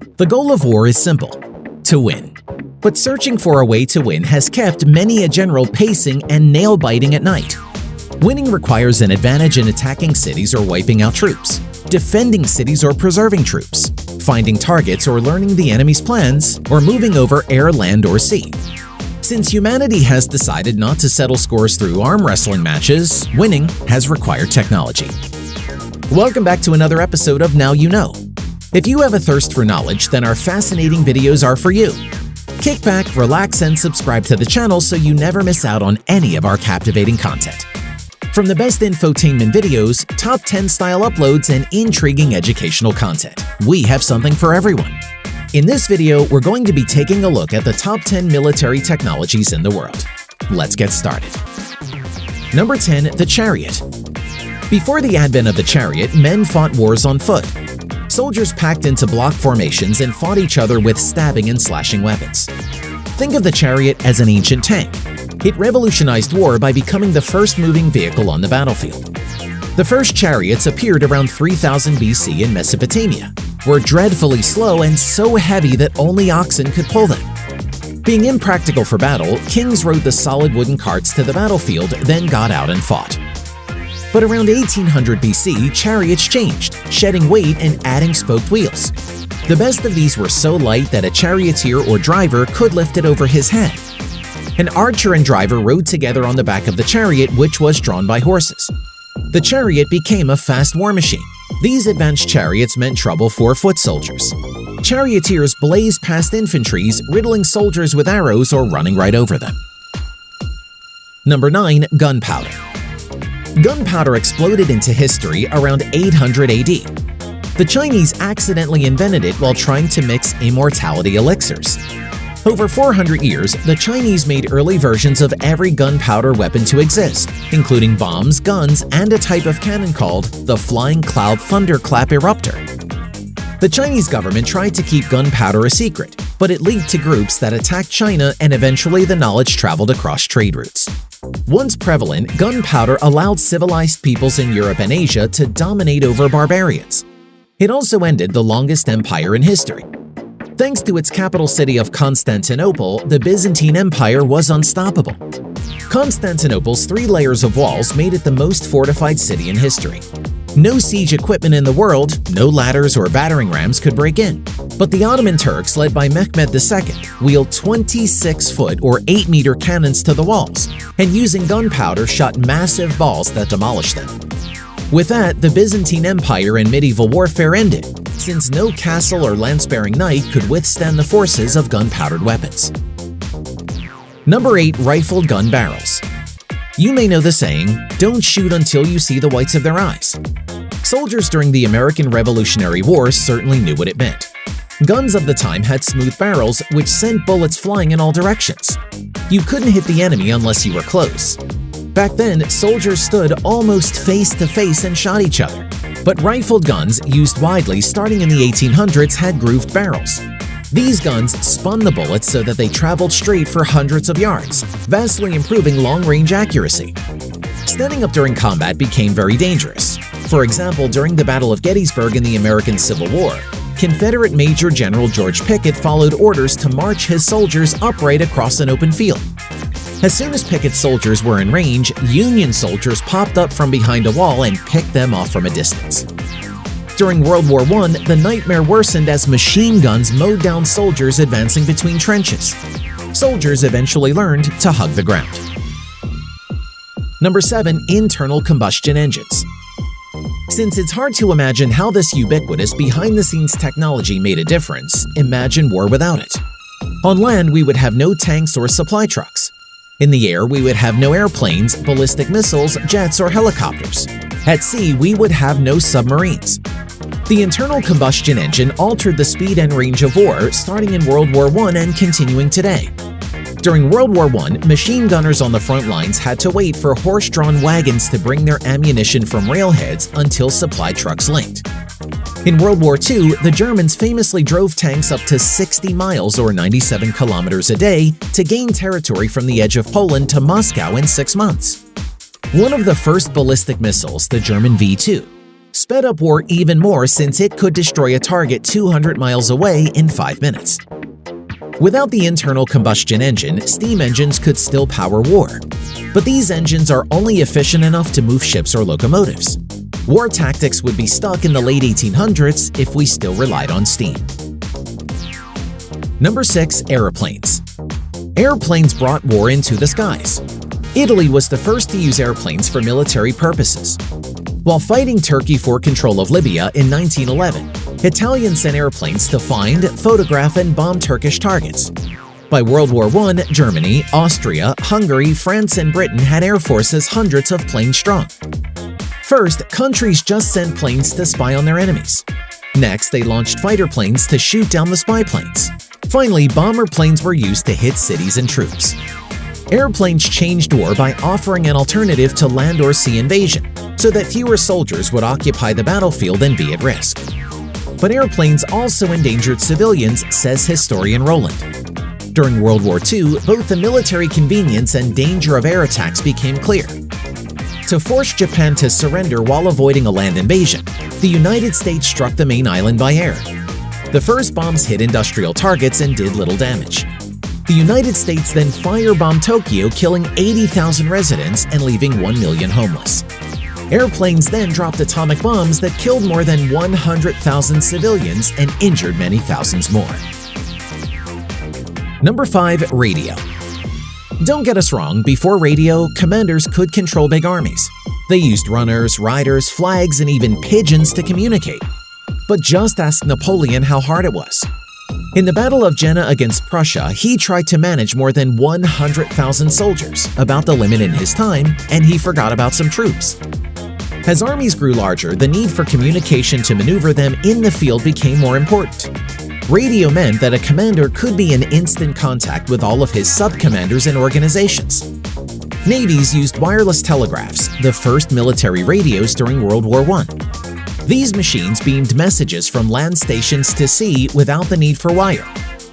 The goal of war is simple: to win. But searching for a way to win has kept many a general pacing and nail-biting at night. Winning requires an advantage in attacking cities or wiping out troops, defending cities or preserving troops, finding targets or learning the enemy's plans, or moving over air, land, or sea. Since humanity has decided not to settle scores through arm wrestling matches, winning has required technology. Welcome back to another episode of Now You Know. If you have a thirst for knowledge, then our fascinating videos are for you. Kick back, relax, and subscribe to the channel so you never miss out on any of our captivating content. From the best infotainment videos, top 10 style uploads, and intriguing educational content, we have something for everyone. In this video, we're going to be taking a look at the top 10 military technologies in the world. Let's get started. Number 10. The Chariot. Before the advent of the chariot, men fought wars on foot. Soldiers packed into block formations and fought each other with stabbing and slashing weapons. Think of the chariot as an ancient tank. It revolutionized war by becoming the first moving vehicle on the battlefield. The first chariots appeared around 3000 BC in Mesopotamia, were dreadfully slow and so heavy that only oxen could pull them. Being impractical for battle, kings rode the solid wooden carts to the battlefield, then got out and fought. But around 1800 BC, chariots changed, shedding weight and adding spoked wheels. The best of these were so light that a charioteer or driver could lift it over his head. An archer and driver rode together on the back of the chariot, which was drawn by horses. The chariot became a fast war machine. These advanced chariots meant trouble for foot soldiers. Charioteers blazed past infantries, riddling soldiers with arrows or running right over them. Number 9. Gunpowder. Gunpowder exploded into history around 800 AD. The Chinese accidentally invented it while trying to mix immortality elixirs. Over 400 years, the Chinese made early versions of every gunpowder weapon to exist, including bombs, guns, and a type of cannon called the Flying Cloud Thunderclap Eruptor. The Chinese government tried to keep gunpowder a secret, but it leaked to groups that attacked China, and eventually the knowledge traveled across trade routes. Once prevalent, gunpowder allowed civilized peoples in Europe and Asia to dominate over barbarians. It also ended the longest empire in history. Thanks to its capital city of Constantinople, the Byzantine Empire was unstoppable. Constantinople's 3 layers of walls made it the most fortified city in history. No siege equipment in the world, no ladders or battering rams could break in. But the Ottoman Turks, led by Mehmed II, wheeled 26-foot or 8-meter cannons to the walls, and using gunpowder shot massive balls that demolished them. With that, the Byzantine Empire and medieval warfare ended, since no castle or land-sparing knight could withstand the forces of gunpowdered weapons. Number 8. Rifled gun barrels. You may know the saying, "Don't shoot until you see the whites of their eyes." Soldiers during the American Revolutionary War certainly knew what it meant. Guns of the time had smooth barrels which sent bullets flying in all directions. You couldn't hit the enemy unless you were close. Back then, soldiers stood almost face-to-face and shot each other. But rifled guns, used widely starting in the 1800s, had grooved barrels. These guns spun the bullets so that they traveled straight for hundreds of yards, vastly improving long-range accuracy. Standing up during combat became very dangerous. For example, during the Battle of Gettysburg in the American Civil War, Confederate Major General George Pickett followed orders to march his soldiers upright across an open field. As soon as Pickett's soldiers were in range, Union soldiers popped up from behind a wall and picked them off from a distance. During World War I, the nightmare worsened as machine guns mowed down soldiers advancing between trenches. Soldiers eventually learned to hug the ground. Number 7. Internal combustion engines. Since it's hard to imagine how this ubiquitous behind-the-scenes technology made a difference, imagine war without it. On land, we would have no tanks or supply trucks. In the air, we would have no airplanes, ballistic missiles, jets, or helicopters. At sea, we would have no submarines. The internal combustion engine altered the speed and range of war, starting in World War I and continuing today. During World War I, machine gunners on the front lines had to wait for horse-drawn wagons to bring their ammunition from railheads until supply trucks linked. In World War II, the Germans famously drove tanks up to 60 miles or 97 kilometers a day to gain territory from the edge of Poland to Moscow in 6 months. One of the first ballistic missiles, the German V2, sped up war even more since it could destroy a target 200 miles away in 5 minutes. Without the internal combustion engine, steam engines could still power war. But these engines are only efficient enough to move ships or locomotives. War tactics would be stuck in the late 1800s if we still relied on steam. Number 6. Aeroplanes. Airplanes brought war into the skies. Italy was the first to use airplanes for military purposes. While fighting Turkey for control of Libya in 1911, Italians sent airplanes to find, photograph, and bomb Turkish targets. By World War I, Germany, Austria, Hungary, France, and Britain had air forces hundreds of planes strong. First, countries just sent planes to spy on their enemies. Next, they launched fighter planes to shoot down the spy planes. Finally, bomber planes were used to hit cities and troops. Airplanes changed war by offering an alternative to land or sea invasion, so that fewer soldiers would occupy the battlefield and be at risk. But airplanes also endangered civilians, says historian Roland. During World War II, both the military convenience and danger of air attacks became clear. To force Japan to surrender while avoiding a land invasion, the United States struck the main island by air. The first bombs hit industrial targets and did little damage. The United States then firebombed Tokyo, killing 80,000 residents and leaving 1 million homeless. Airplanes then dropped atomic bombs that killed more than 100,000 civilians and injured many thousands more. Number 5. Radio. Don't get us wrong, before radio, commanders could control big armies. They used runners, riders, flags, and even pigeons to communicate. But just ask Napoleon how hard it was. In the Battle of Jena against Prussia, he tried to manage more than 100,000 soldiers, about the limit in his time, and he forgot about some troops. As armies grew larger, the need for communication to maneuver them in the field became more important. Radio meant that a commander could be in instant contact with all of his sub-commanders and organizations. Navies used wireless telegraphs, the first military radios during World War I. These machines beamed messages from land stations to sea without the need for wire,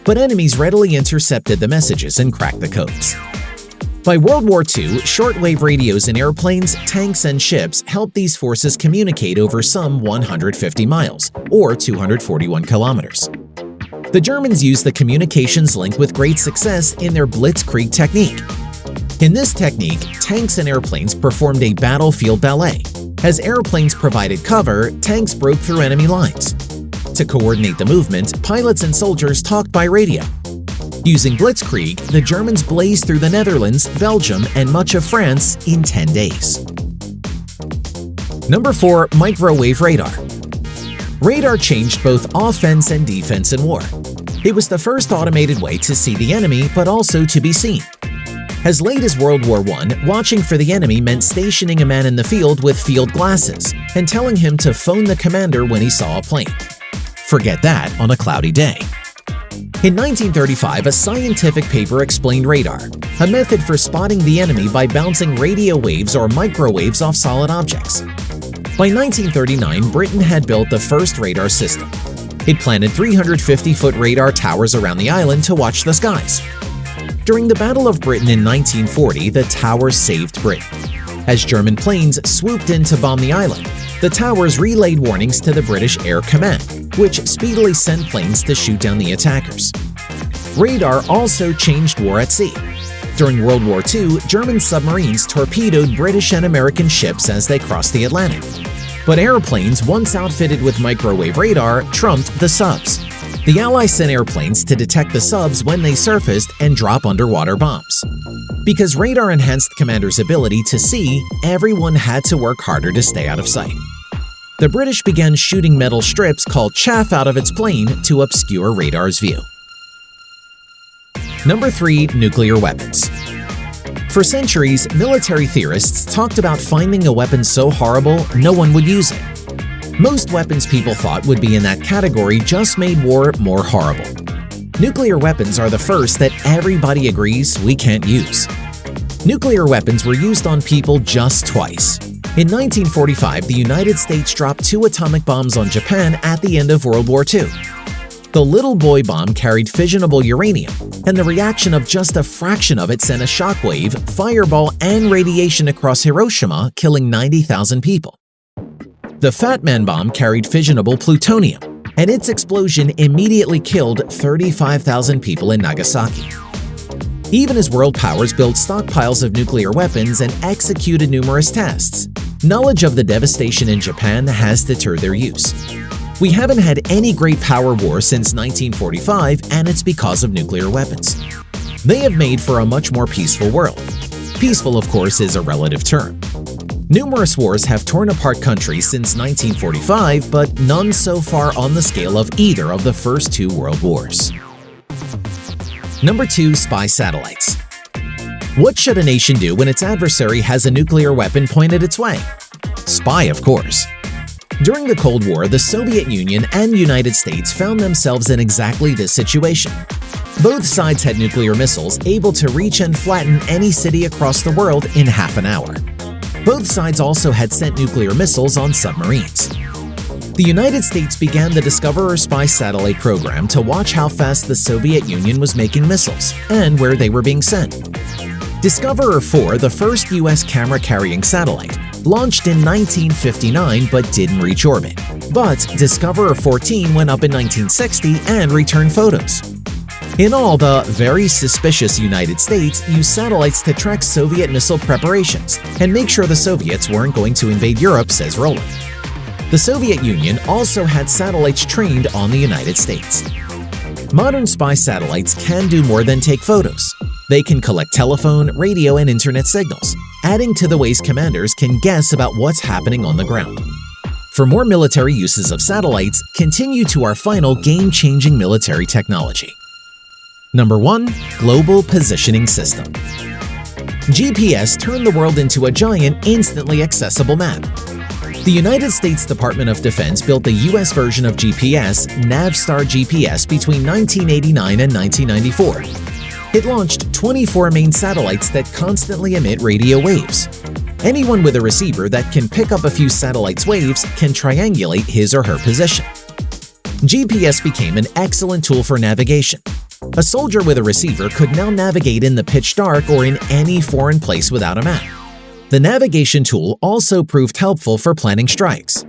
but enemies readily intercepted the messages and cracked the codes. By World War II, shortwave radios in airplanes, tanks, and ships helped these forces communicate over some 150 miles, or 241 kilometers. The Germans used the communications link with great success in their blitzkrieg technique. In this technique, tanks and airplanes performed a battlefield ballet. As airplanes provided cover, tanks broke through enemy lines. To coordinate the movement, pilots and soldiers talked by radio. Using blitzkrieg, the Germans blazed through the Netherlands, Belgium, and much of France in 10 days. Number 4. Microwave radar. Radar changed both offense and defense in war. It was the first automated way to see the enemy, but also to be seen. As late as World War I, watching for the enemy meant stationing a man in the field with field glasses and telling him to phone the commander when he saw a plane. Forget that on a cloudy day. In 1935, a scientific paper explained radar, a method for spotting the enemy by bouncing radio waves or microwaves off solid objects. By 1939, Britain had built the first radar system. It planted 350-foot radar towers around the island to watch the skies. During the Battle of Britain in 1940, the towers saved Britain. As German planes swooped in to bomb the island, the towers relayed warnings to the British Air Command, which speedily sent planes to shoot down the attackers. Radar also changed war at sea. During World War II, German submarines torpedoed British and American ships as they crossed the Atlantic. But airplanes, once outfitted with microwave radar, trumped the subs. The Allies sent airplanes to detect the subs when they surfaced and drop underwater bombs. Because radar enhanced commanders' ability to see, everyone had to work harder to stay out of sight. The British began shooting metal strips called chaff out of its plane to obscure radar's view. Number 3. Nuclear weapons. For centuries, military theorists talked about finding a weapon so horrible no one would use it. Most weapons people thought would be in that category just made war more horrible. Nuclear weapons are the first that everybody agrees we can't use. Nuclear weapons were used on people just twice. In 1945, the United States dropped 2 atomic bombs on Japan at the end of World War II. The little boy bomb carried fissionable uranium, and the reaction of just a fraction of it sent a shockwave, fireball, and radiation across Hiroshima, killing 90,000 people. The Fat Man bomb carried fissionable plutonium, and its explosion immediately killed 35,000 people in Nagasaki. Even as world powers built stockpiles of nuclear weapons and executed numerous tests, knowledge of the devastation in Japan has deterred their use. We haven't had any great power war since 1945, and it's because of nuclear weapons. They have made for a much more peaceful world. Peaceful, of course, is a relative term. Numerous wars have torn apart countries since 1945, but none so far on the scale of either of the first two world wars. Number 2. Spy satellites. What should a nation do when its adversary has a nuclear weapon pointed its way? Spy, of course. During the Cold War, the Soviet Union and United States found themselves in exactly this situation. Both sides had nuclear missiles able to reach and flatten any city across the world in half an hour. Both sides also had sent nuclear missiles on submarines. The United States began the Discoverer spy satellite program to watch how fast the Soviet Union was making missiles and where they were being sent. Discoverer 4, the first U.S. camera-carrying satellite, launched in 1959 but didn't reach orbit. But Discoverer 14 went up in 1960 and returned photos. In all, the very suspicious United States used satellites to track Soviet missile preparations and make sure the Soviets weren't going to invade Europe, says Roland. The Soviet Union also had satellites trained on the United States. Modern spy satellites can do more than take photos. They can collect telephone, radio, and internet signals, adding to the ways commanders can guess about what's happening on the ground. For more military uses of satellites, continue to our final game-changing military technology. Number 1. Global Positioning System. GPS turned the world into a giant, instantly accessible map. The United States Department of Defense built the U.S. version of GPS, Navstar GPS, between 1989 and 1994. It launched 24 main satellites that constantly emit radio waves. Anyone with a receiver that can pick up a few satellites' waves can triangulate his or her position. GPS became an excellent tool for navigation. A soldier with a receiver could now navigate in the pitch dark or in any foreign place without a map. The navigation tool also proved helpful for planning strikes.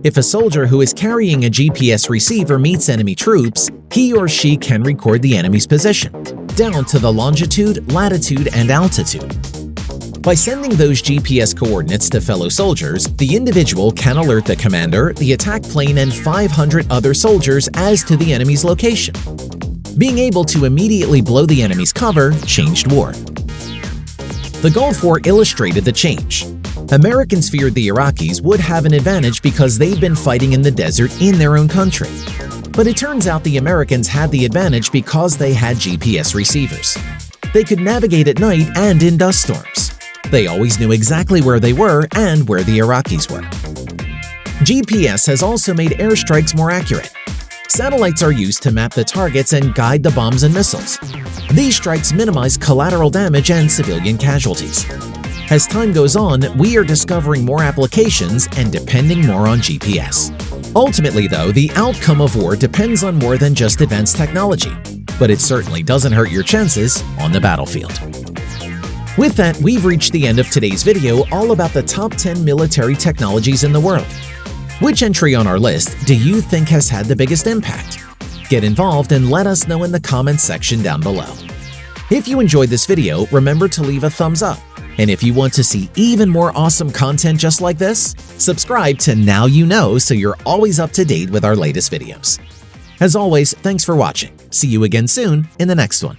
If a soldier who is carrying a GPS receiver meets enemy troops, he or she can record the enemy's position, down to the longitude, latitude, and altitude. By sending those GPS coordinates to fellow soldiers, the individual can alert the commander, the attack plane, and 500 other soldiers as to the enemy's location. Being able to immediately blow the enemy's cover changed war. The Gulf War illustrated the change. Americans feared the Iraqis would have an advantage because they'd been fighting in the desert in their own country. But it turns out the Americans had the advantage because they had GPS receivers. They could navigate at night and in dust storms. They always knew exactly where they were and where the Iraqis were. GPS has also made airstrikes more accurate. Satellites are used to map the targets and guide the bombs and missiles. These strikes minimize collateral damage and civilian casualties. As time goes on, we are discovering more applications and depending more on GPS. Ultimately, though, the outcome of war depends on more than just advanced technology, but it certainly doesn't hurt your chances on the battlefield. With that, we've reached the end of today's video all about the top 10 military technologies in the world. Which entry on our list do you think has had the biggest impact? Get involved and let us know in the comments section down below. If you enjoyed this video, remember to leave a thumbs up. And if you want to see even more awesome content just like this, subscribe to Now You Know so you're always up to date with our latest videos. As always, thanks for watching. See you again soon in the next one.